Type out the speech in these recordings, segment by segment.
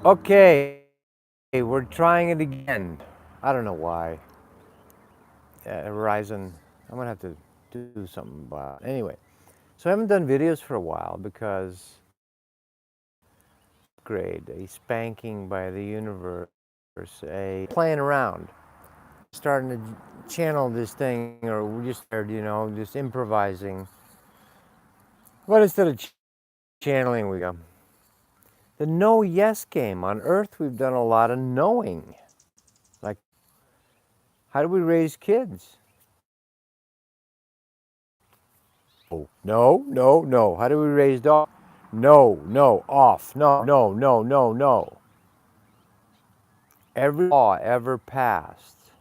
Okay, we're trying it again. I don't know why. Verizon, I'm gonna have to do something about it. Anyway, so I haven't done videos for a while because grade, a spanking by the universe, a playing around, starting to channel this thing, or we just started, just improvising. But instead of channeling, we go. The no yes game. On Earth, we've done a lot of knowing. Like, how do we raise kids? Oh, no, no, no. How do we raise dogs? No, no, off. No, no, no, no, no. Every law ever passed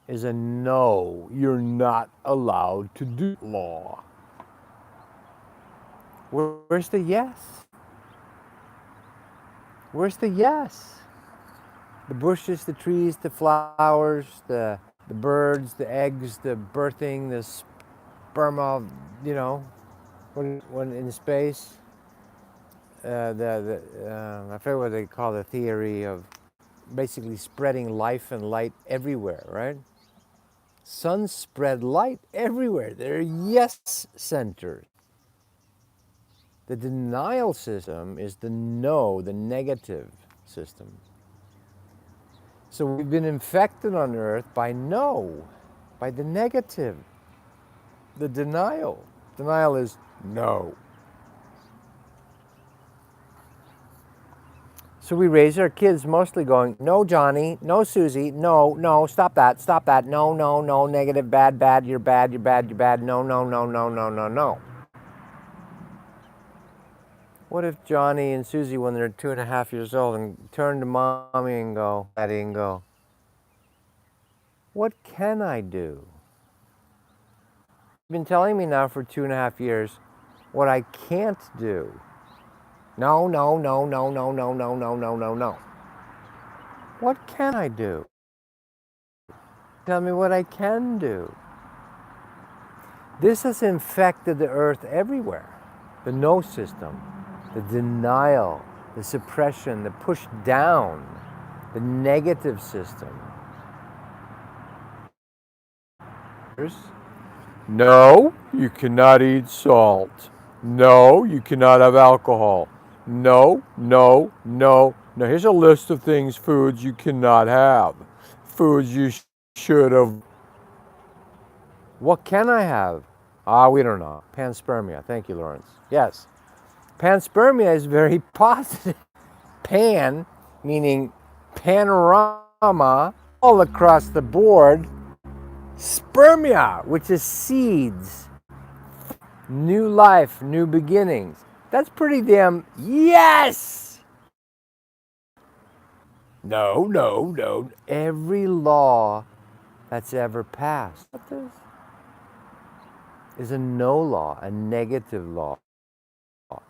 is a no, you're not allowed to do law. Where's the yes? Where's the yes? The bushes, the trees, the flowers, the birds, the eggs, the birthing, the sperma, when in space, I forget what they call the theory of basically spreading life and light everywhere, right? Suns spread light everywhere. They're yes centers. The denial system is the no, the negative system. So we've been infected on Earth by no, by the negative, the denial. Denial is no. So we raise our kids mostly going, no, Johnny, no, Susie, no, no, stop that, no, no, no, negative, bad, bad, you're bad, you're bad, you're bad, no, no, no, no, no, no, no. What if Johnny and Susie, when they're 2.5 years old, and turn to mommy and go, daddy, and go, what can I do? You've been telling me now for 2.5 years what I can't do. No, no, no, no, no, no, no, no, no, no, no. What can I do? Tell me what I can do. This has infected the earth everywhere. The no system, the denial, the suppression, the push down, the negative system. No, you cannot eat salt. No, you cannot have alcohol. No, no, no. Now here's a list of things, foods you cannot have. Foods you should have. What can I have? We don't know. Panspermia. Thank you, Lawrence. Yes. Panspermia is very positive. Pan, meaning panorama, all across the board. Spermia, which is seeds, new life, new beginnings. That's pretty damn yes! No, no, no. Every law that's ever passed is a no law, a negative law. No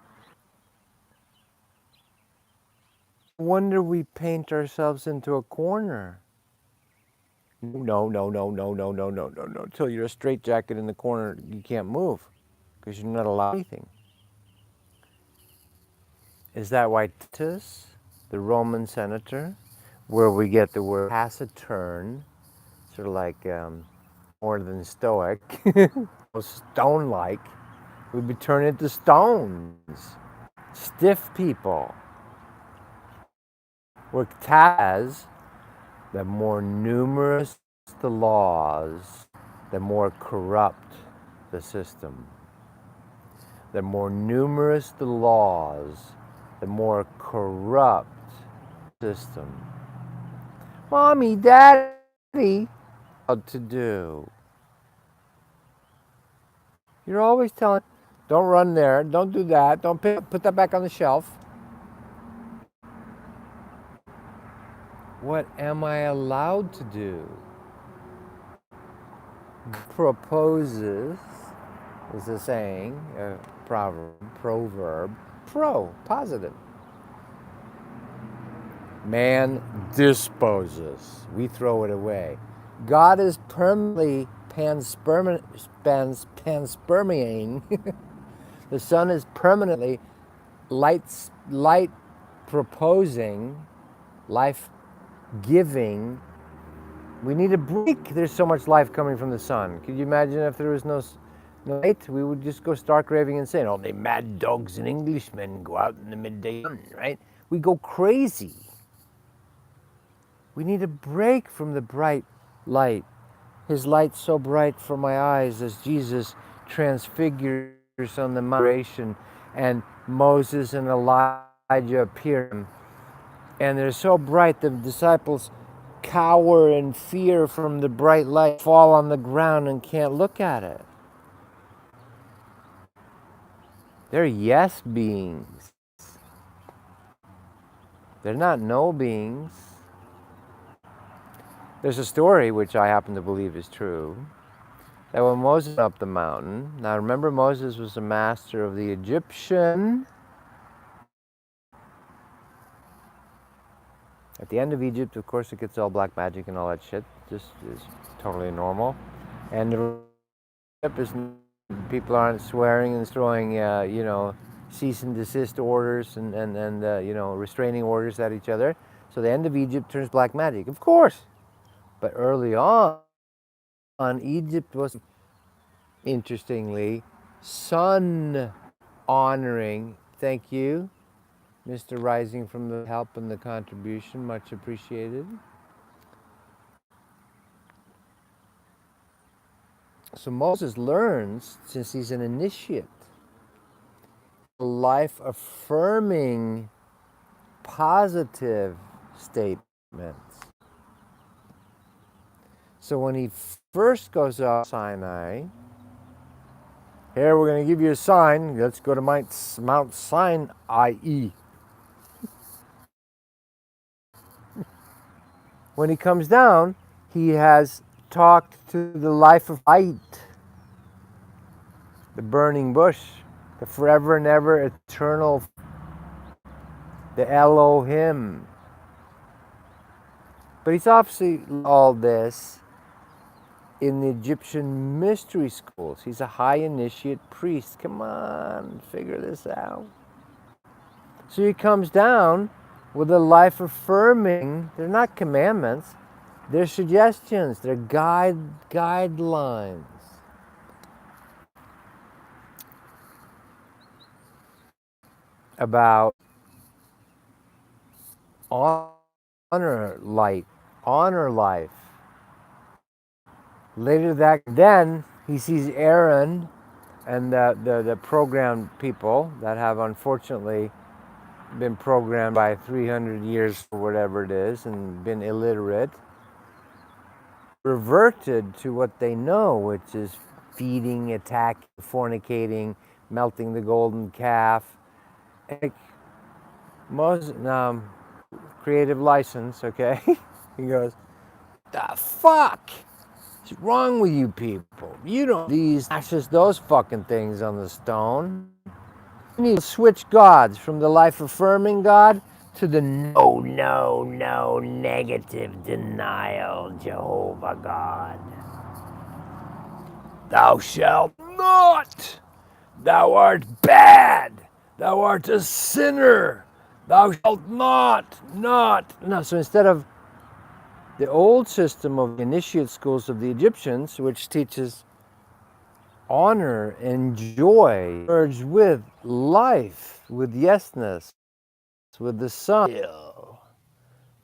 wonder we paint ourselves into a corner. No, no, no, no, no, no, no, no, no. Until you're a straitjacket in the corner, you can't move because you're not allowed anything. Is that why Titus, the Roman senator, where we get the word taciturn, sort of like more than stoic, stone-like, would be turned into stones, stiff people. Where Taz, the more numerous the laws, the more corrupt the system. The more numerous the laws, the more corrupt system. Mommy, Daddy, what to do? You're always telling, don't run there, don't do that, don't put that back on the shelf. What am I allowed to do? Proposes is a saying, a proverb, positive. Man disposes. We throw it away. God is permanently panspermiating. The sun is permanently light proposing, life-giving. We need a break. There's so much life coming from the sun. Could you imagine if there was no light? We would just go stark raving insane. All the mad dogs and Englishmen go out in the midday sun, right? We go crazy. We need a break from the bright light. His light so bright for my eyes as Jesus transfigures on the migration, and Moses and Elijah appear. And they're so bright, the disciples cower in fear from the bright light, fall on the ground and can't look at it. They're yes beings. They're not no beings. There's a story, which I happen to believe is true, that when Moses went up the mountain, now remember Moses was a master of the Egyptian. At the end of Egypt, of course, it gets all black magic and all that shit. Just is totally normal. And the is people aren't swearing and throwing, cease and desist orders and restraining orders at each other. So the end of Egypt turns black magic, of course. But early on, Egypt was, interestingly, sun honoring. Thank you, Mr. Rising, from the help and the contribution, much appreciated. So Moses learns, since he's an initiate, life-affirming, positive statements. So when he first goes up Sinai, here we're going to give you a sign. Let's go to Mount Sinai. When he comes down, he has talked to the life of light, the burning bush, the forever and ever eternal, the Elohim. But he's obviously all this in the Egyptian mystery schools. He's a high initiate priest. Come on, figure this out. So he comes down with a life affirming, they're not commandments, they're suggestions, they're guidelines. About honor light, honor life. Later then he sees Aaron and the programmed people that have unfortunately been programmed by 300 years or whatever it is and been illiterate, reverted to what they know, which is feeding, attacking, fornicating, melting the golden calf. And Moses, creative license, okay? He goes, the fuck is wrong with you people? You don't ashes those fucking things on the stone. You need to switch gods from the life-affirming God to the no, negative denial Jehovah God. Thou shalt not. Thou art bad. Thou art a sinner. Thou shalt not. No, so instead of the old system of initiate schools of the Egyptians, which teaches honor and joy, merged with life, with yesness, with the sun.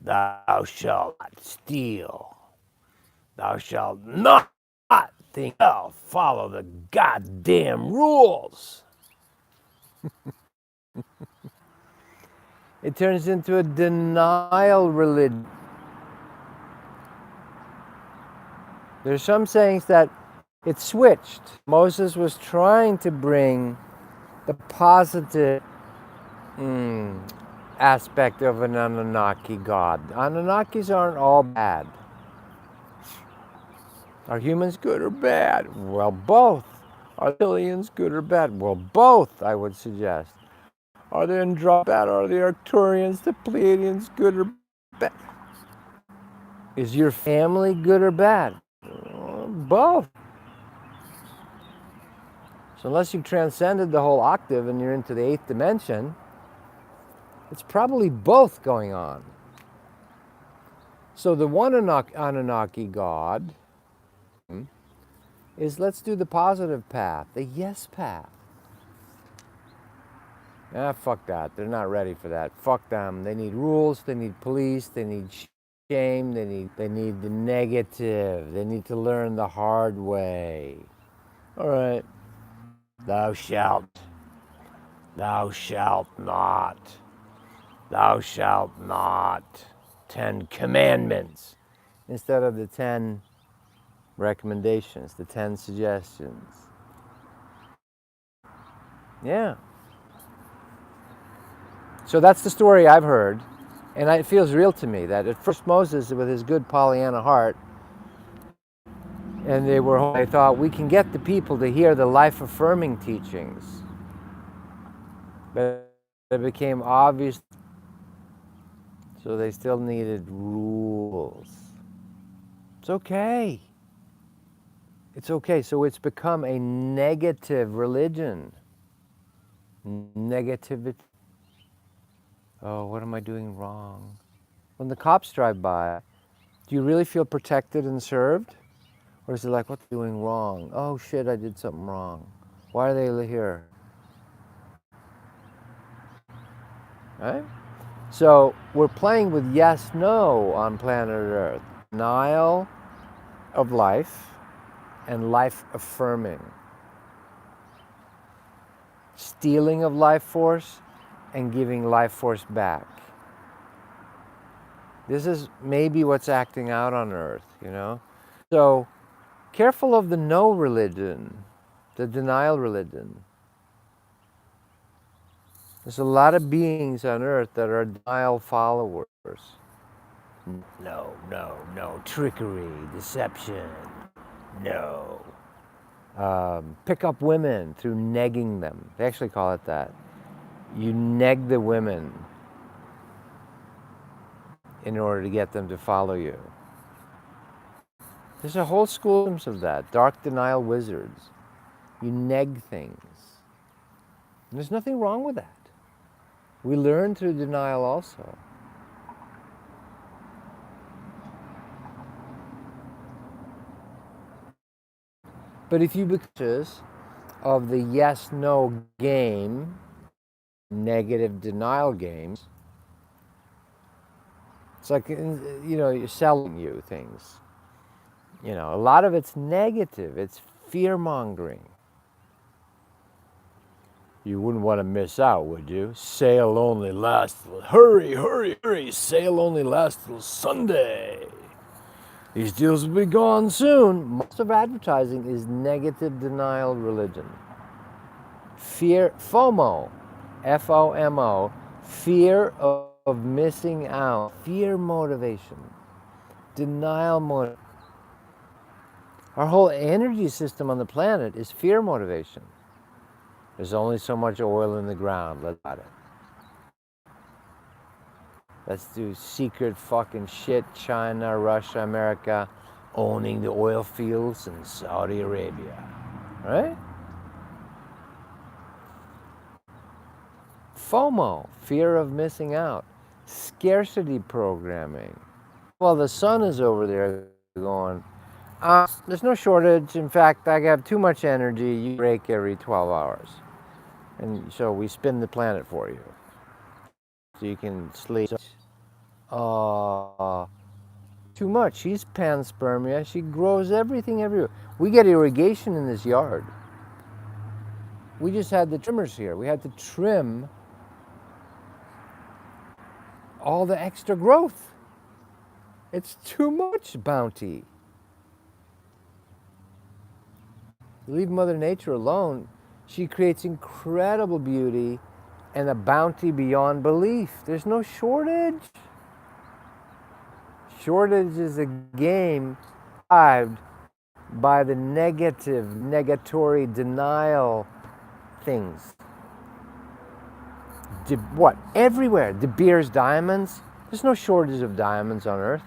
Thou shalt not steal. Thou shalt not think. I'll follow the goddamn rules. It turns into a denial religion. There's some sayings that it switched. Moses was trying to bring the positive aspect of an Anunnaki god. Anunnakis aren't all bad. Are humans good or bad? Well, both. Are aliens good or bad? Well, both, I would suggest. Are the Andromedae bad? Are the Arcturians, the Pleiadians good or bad? Is your family good or bad? Both. So unless you've transcended the whole octave and you're into the 8th dimension, It's probably both going on. So the one Anunnaki God is, let's do the positive path, the yes path. Fuck that. They're not ready for that. Fuck them. They need rules. They need police. They need shame. They need the negative. They need to learn the hard way. All right. Thou shalt not. Thou shalt not. 10 commandments instead of the 10 recommendations, the 10 suggestions. Yeah. So that's the story I've heard, and it feels real to me that at first Moses, with his good Pollyanna heart, and they thought, we can get the people to hear the life-affirming teachings. But it became obvious, so they still needed rules. It's okay. It's okay. So it's become a negative religion. Negativity. Oh, what am I doing wrong? When the cops drive by, do you really feel protected and served? Or is it like, what's doing wrong? Oh shit, I did something wrong. Why are they here? Right? So we're playing with yes, no on planet Earth. Denial of life and life affirming. Stealing of life force and giving life force back. This is maybe what's acting out on Earth, you know? So careful of the no religion, the denial religion. There's a lot of beings on Earth that are denial followers. No, trickery, deception, no. Pick up women through negging them. They actually call it that. You neg the women in order to get them to follow you. There's a whole school of that, dark denial wizards. You neg things. And there's nothing wrong with that. We learn through denial also. But if you become conscious of the yes-no game, negative denial games, it's like, you're selling you things. A lot of it's negative. It's fear-mongering. You wouldn't want to miss out, would you? Sale only lasts. Hurry. Sale only lasts till Sunday. These deals will be gone soon. Most of advertising is negative denial religion. Fear, FOMO, F-O-M-O, fear of missing out, fear motivation, denial motivation. Our whole energy system on the planet is fear motivation. There's only so much oil in the ground. Let's do it. Let's do secret fucking shit. China, Russia, America owning the oil fields in Saudi Arabia. Right? FOMO, fear of missing out. Scarcity programming. Well, the sun is over there going, there's no shortage. In fact, I have too much energy. You break every 12 hours. And so we spin the planet for you. So you can sleep. Too much. She's Panspermia. She grows everything everywhere. We get irrigation in this yard. We just had the trimmers here. We had to trim all the extra growth. It's too much bounty. You leave Mother Nature alone, she creates incredible beauty and a bounty beyond belief. There's no shortage. Shortage is a game driven by the negative, negatory denial things. What? Everywhere. De Beers diamonds. There's no shortage of diamonds on Earth.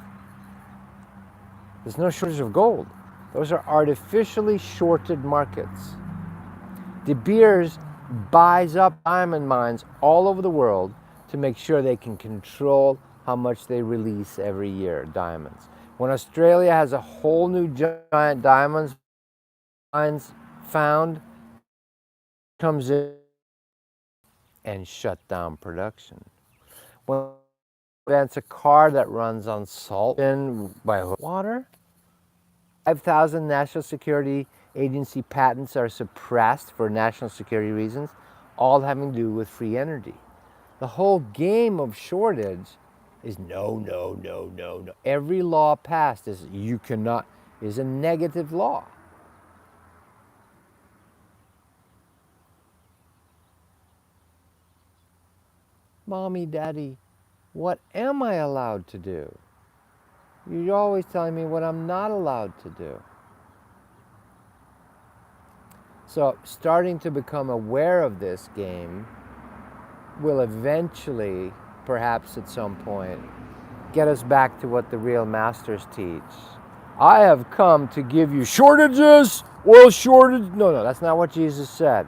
There's no shortage of gold. Those are artificially shorted markets. De Beers buys up diamond mines all over the world to make sure they can control how much they release every year, diamonds. When Australia has a whole new giant diamonds mines found, comes in and shut down production. When invents a car that runs on salt and by water, 5,000 National Security Agency patents are suppressed for national security reasons, all having to do with free energy. The whole game of shortage is no, no, no, no, no. Every law passed is you cannot, is a negative law. Mommy, Daddy, what am I allowed to do? You're always telling me what I'm not allowed to do. So starting to become aware of this game will eventually, perhaps at some point, get us back to what the real masters teach. I have come to give you shortages. Well, shortage. No, that's not what Jesus said.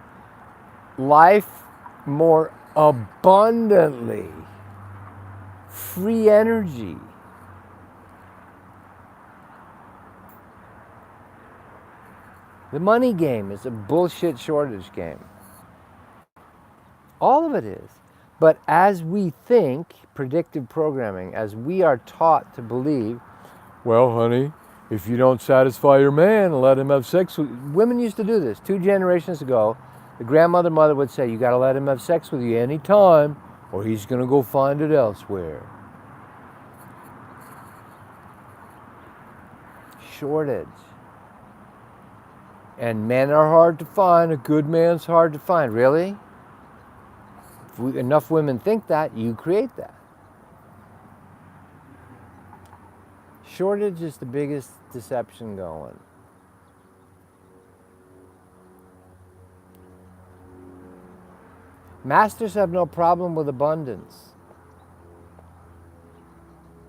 Life more abundantly. Free energy. The money game is a bullshit shortage game. All of it is. But as we think, predictive programming, as we are taught to believe, well, honey, if you don't satisfy your man, let him have sex with you. Women used to do this. 2 generations ago, the mother would say, you got to let him have sex with you anytime, or he's going to go find it elsewhere. Shortage. And men are hard to find. A good man's hard to find. Really? If enough women think that, you create that. Shortage is the biggest deception going. Masters have no problem with abundance.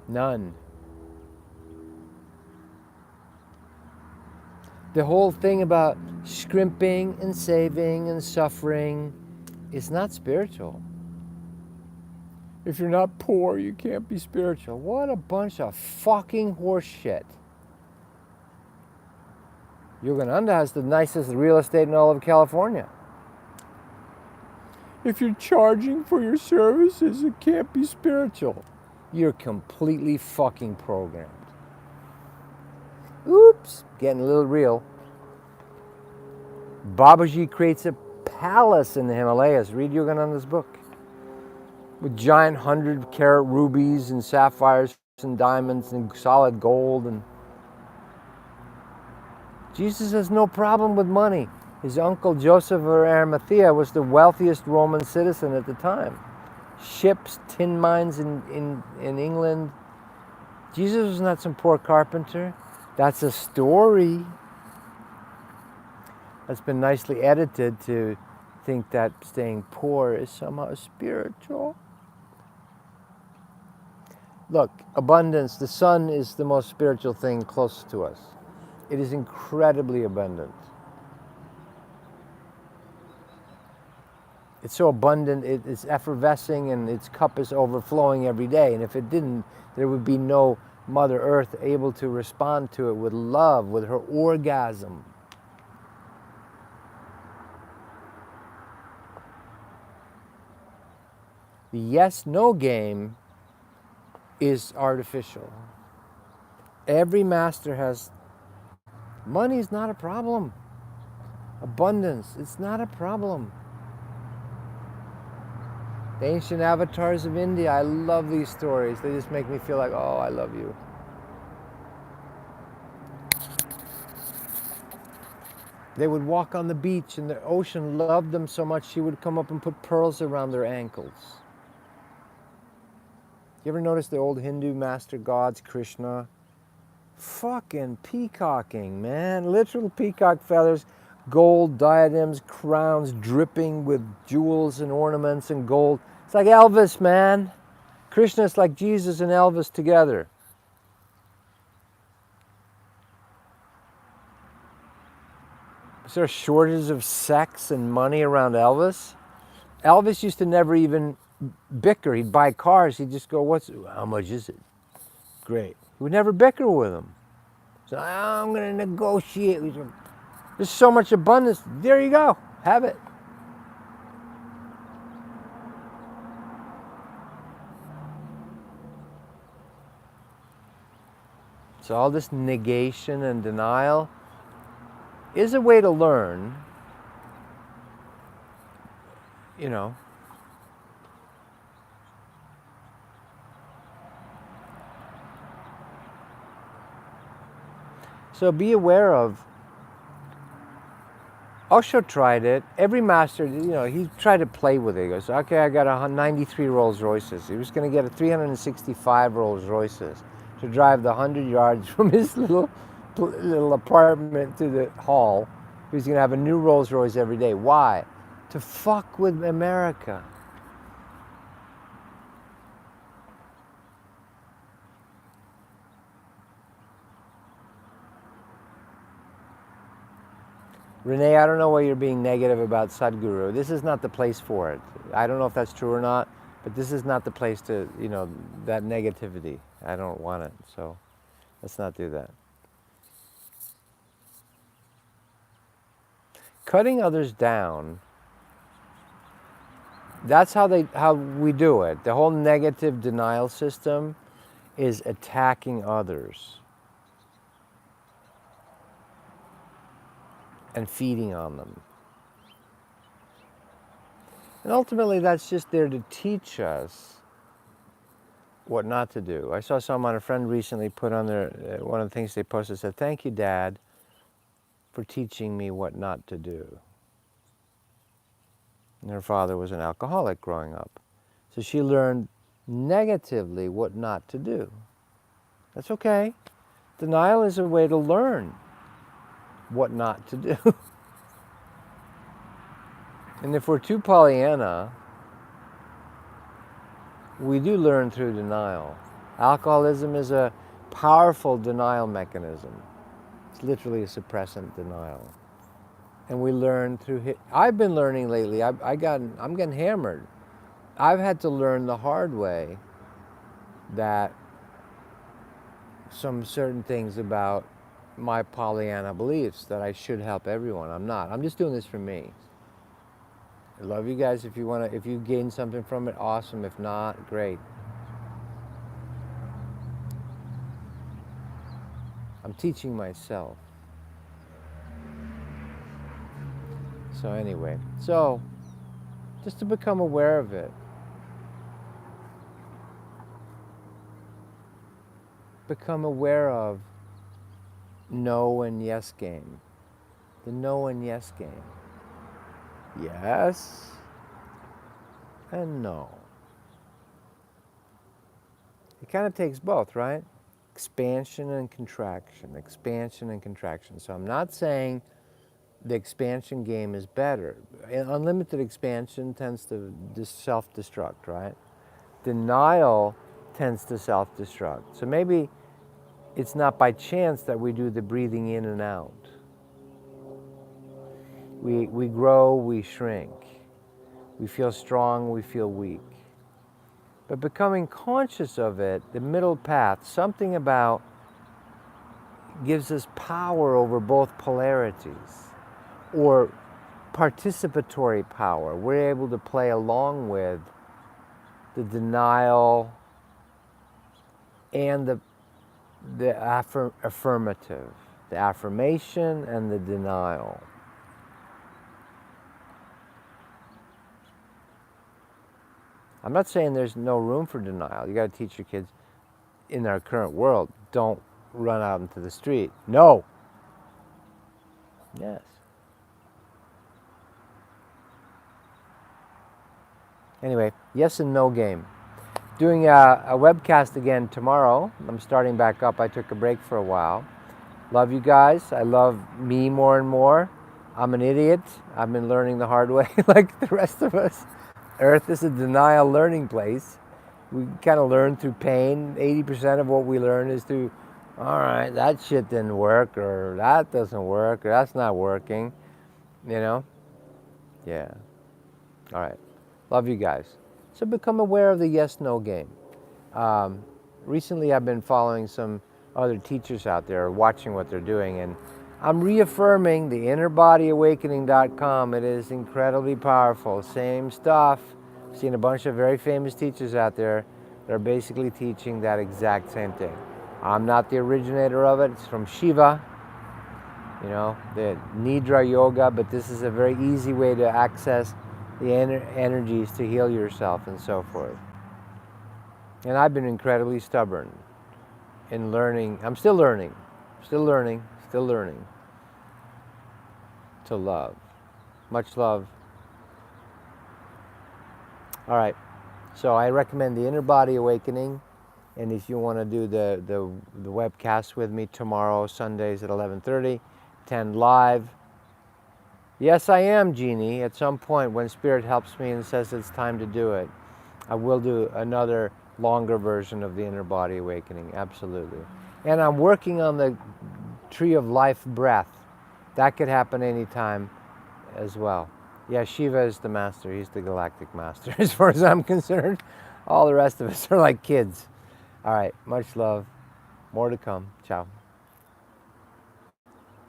None. The whole thing about scrimping and saving and suffering is not spiritual. If you're not poor, you can't be spiritual. What a bunch of fucking horse shit. Yogananda has the nicest real estate in all of California. If you're charging for your services, it can't be spiritual. You're completely fucking programmed. Oops, getting a little real. Babaji creates a palace in the Himalayas. Read Yogananda's book. With giant 100-carat rubies and sapphires and diamonds and solid gold. And Jesus has no problem with money. His uncle Joseph of Arimathea was the wealthiest Roman citizen at the time. Ships, tin mines in England. Jesus was not some poor carpenter. That's a story that's been nicely edited to think that staying poor is somehow spiritual. Look, abundance, the sun is the most spiritual thing close to us. It is incredibly abundant. It's so abundant, it's effervescing, and its cup is overflowing every day. And if it didn't, there would be no Mother Earth able to respond to it with love, with her orgasm. The yes-no game is artificial. Every master has, money is not a problem. Abundance, it's not a problem. The ancient avatars of India, I love these stories. They just make me feel like, oh, I love you. They would walk on the beach and the ocean loved them so much she would come up and put pearls around their ankles. You ever notice the old Hindu master gods, Krishna? Fucking peacocking, man. Literal peacock feathers, gold diadems, crowns dripping with jewels and ornaments and gold. It's like Elvis, man. Krishna's like Jesus and Elvis together. Is there a shortage of sex and money around Elvis? Elvis used to never even bicker. He'd buy cars. He'd just go, how much is it? Great. He would never bicker with them. So I'm going to negotiate. There's so much abundance. There you go. Have it. So all this negation and denial is a way to learn, you know. So be aware of, Osho tried it. Every master, he tried to play with it. He goes, okay, I got 93 Rolls Royces. He was going to get a 365 Rolls Royces to drive the 100 yards from his little apartment to the hall. He was going to have a new Rolls Royce every day. Why? To fuck with America. Renee, I don't know why you're being negative about Sadhguru. This is not the place for it. I don't know if that's true or not, but this is not the place to, that negativity. I don't want it, so let's not do that. Cutting others down, that's how we do it. The whole negative denial system is attacking others and feeding on them. And ultimately, that's just there to teach us what not to do. I saw a friend recently put on their, one of the things they posted said, "Thank you, Dad, for teaching me what not to do." And her father was an alcoholic growing up. So she learned negatively what not to do. That's okay. Denial is a way to learn what not to do. And if we're too Pollyanna, we do learn through denial. Alcoholism is a powerful denial mechanism. It's literally a suppressant denial. And we learn through, I've been learning lately, I'm getting hammered. I've had to learn the hard way that some certain things about my Pollyanna beliefs that I should help everyone. I'm not. I'm just doing this for me. I love you guys. If you gain something from it, awesome. If not, great. I'm teaching myself. So anyway, just to become aware of it. Become aware of no and yes game. The no and yes game. Yes and no. It kind of takes both, right? Expansion and contraction, expansion and contraction. So I'm not saying the expansion game is better. Unlimited expansion tends to self-destruct, right? Denial tends to self-destruct. So maybe it's not by chance that we do the breathing in and out. We grow, we shrink. We feel strong, we feel weak. But becoming conscious of it, the middle path, something about gives us power over both polarities, or participatory power. We're able to play along with the denial and the affirmative, the affirmation and the denial. I'm not saying there's no room for denial. You got to teach your kids in our current world, don't run out into the street. No. Yes. Anyway, yes and no game. Doing a webcast again tomorrow. I'm starting back up. I took a break for a while. Love you guys. I love me more and more. I'm an idiot. I've been learning the hard way like the rest of us. Earth is a denial learning place. We kind of learn through pain. 80% of what we learn is through, all right, that shit didn't work, or that doesn't work, or that's not working, Yeah. All right. Love you guys. So become aware of the yes-no game. Recently I've been following some other teachers out there, watching what they're doing, and I'm reaffirming the innerbodyawakening.com. It is incredibly powerful. Same stuff. I've seen a bunch of very famous teachers out there that are basically teaching that exact same thing. I'm not the originator of it. It's from Shiva, you know, the Nidra Yoga, but this is a very easy way to access the energies to heal yourself and so forth. And I've been incredibly stubborn in learning. I'm still learning, still learning, still learning to love. Much love. All right, so I recommend the Inner Body Awakening. And if you want to do the webcast with me tomorrow, Sundays at 11:30, 10 live. Yes, I am, Jeannie. At some point when Spirit helps me and says it's time to do it, I will do another longer version of the Inner Body Awakening, absolutely. And I'm working on the Tree of Life breath. That could happen anytime as well. Yeah, Shiva is the master. He's the galactic master as far as I'm concerned. All the rest of us are like kids. All right, much love. More to come. Ciao.